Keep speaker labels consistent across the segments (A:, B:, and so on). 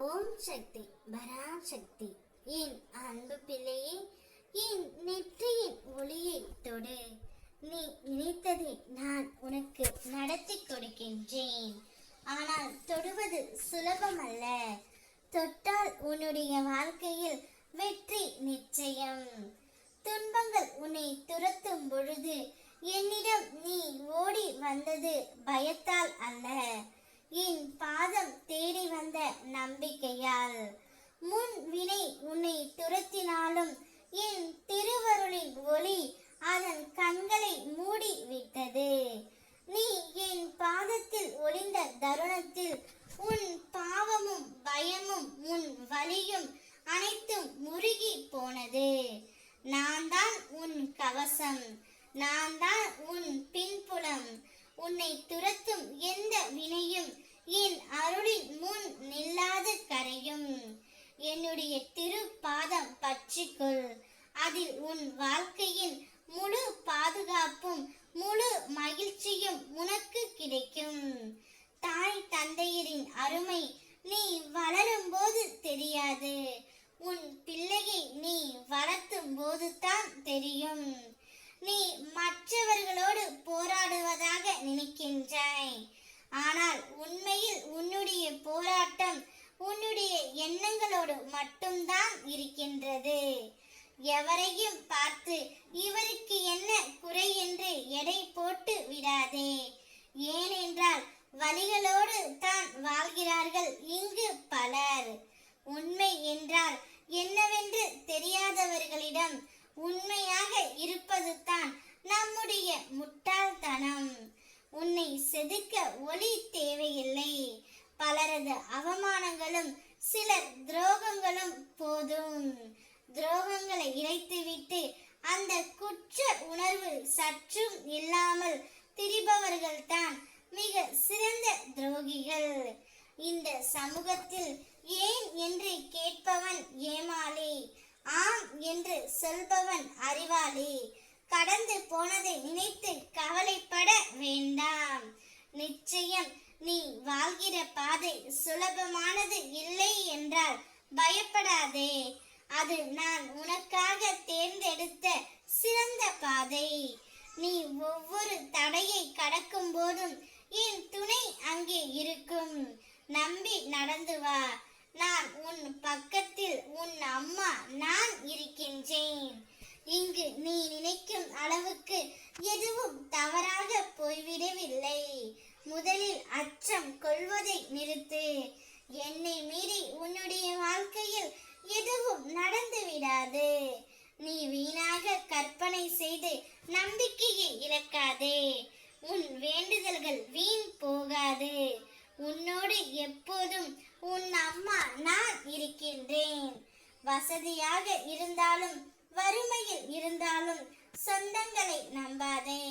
A: ஓம் சக்தி பராசக்தி. என் அன்பு பிள்ளையே, என் நெற்றியின் ஒளியை தொடு. நீ நினைத்ததை நான் உனக்கு நடத்தி கொடுக்கின்றேன். ஆனால் தொடுவது சுலபமல்ல. தொட்டால் உன்னுடைய வாழ்க்கையில் வெற்றி நிச்சயம். துன்பங்கள் உன்னை துரத்தும் பொழுது என்னிடம் நீ ஓடி வந்தது பயத்தால் அல்ல, என் பாதம் தேடி வந்த நம்பிக்கையால். முன் வினை உன்னை துரத்தினாலும் என் திருவருளின் ஒளி அதன் கண்களை மூடி விட்டது. நீ என் பாதத்தில் ஒளிந்த தருணத்தில் உன் பாவமும் பயமும் உன் வலியும் அனைத்தும் முருகி போனது. நான் தான் உன் கவசம், நான் தான் உன் பின்புலம். உன்னை துரத்தும் எந்த வினையும் என் அருளின் முன் நில்லாது கரையும். என்னுடைய திருப்பாதம் பற்றிக்கொள். அதில் உன் வாழ்க்கையின் முழு பாதுகாப்பும் முழு மகிழ்ச்சியும் உனக்கு கிடைக்கும். தாய் தந்தையரின் அருமை நீ வளரும் போது தெரியாது, உன் பிள்ளையை நீ வளர்த்தும் போதுதான் தெரியும். நீ மற்றவர்களோடு போராடுவதாக நினைக்கின்றாய், ஆனால் உண்மையில் உன்னுடைய போராட்டம் உன்னுடைய எண்ணங்களோடு மட்டும்தான் இருக்கின்றது. எவரையும் பார்த்து இவருக்கு என்ன குறை என்று எடை போட்டு விடாதே. ஏனென்றால் வலிகளோடு தான் வாழ்கிறார்கள் இங்கு பலர். உண்மை என்றால் என்னவென்று தெரியாதவர்களிடம் உண்மையாக இருப்பது தான் நம்முடைய முட்டாள்தனம். உன்னை செதுக்க ஒளி தேவையில்லை. பலரது அவமானங்களும் சிலர் துரோகங்களும் போதும். துரோகங்களை இறைத்துவிட்டு அந்த குற்ற உணர்வு சற்றும் இல்லாமல் திரிபவர்கள் தான் மிக சிறந்த துரோகிகள். இந்த சமூகத்தில் ஏன் என்று கேட்பவன் ஏமாளி, ஆம் என்று சொல்பவன் அறிவாளி. கடந்து போனதை நினைத்து கவலைப்பட வேண்டாம். நிச்சயம் நீ வாழ்கிற பாதை சுலபமானது இல்லை என்றால் பயப்படாதே. அது நான் உனக்காக தேர்ந்தெடுத்த சிறந்த பாதை. நீ ஒவ்வொரு தடையை கடக்கும் போதும் என் துணை அங்கே இருக்கும். நம்பி நடந்து வா. நான் உன் பக்கத்தில், உன் அம்மா நான் இருக்கின்றேன். இங்கு நீ நினைக்கும் அளவுக்கு எதுவும் தவறாக போய்விடவில்லை. முதலில் அச்சம் கொள்வதை நிறுத்து. என்னை மீறி உன்னுடைய வாழ்க்கையில் எதுவும் நடந்து விடாது. நீ வீணாக கற்பனை செய்து நம்பிக்கையை இழக்காதே. உன் வேண்டுதல்கள் வீண் போகாது. உன்னோடு எப்போதும் உன் அம்மா நான் இருக்கின்றேன். வசதியாக இருந்தாலும் வறுமையில் இருந்தாலும் சொந்தங்களை நம்பாதே.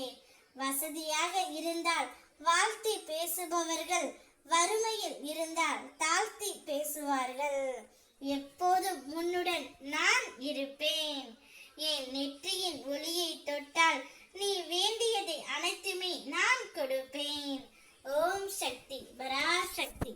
A: வசதியாக இருந்தால் வாழ்த்தி பேசுபவர்கள் வறுமையில் இருந்தால் தாழ்த்தி பேசுவார்கள். எப்போதும் உன்னுடன் நான் இருப்பேன். என் நெற்றியின் ஒளியை தொட்டால் நீ வேண்டியதை அனைத்துமே நான் கொடுப்பேன். ஓம் சக்தி பராசக்தி.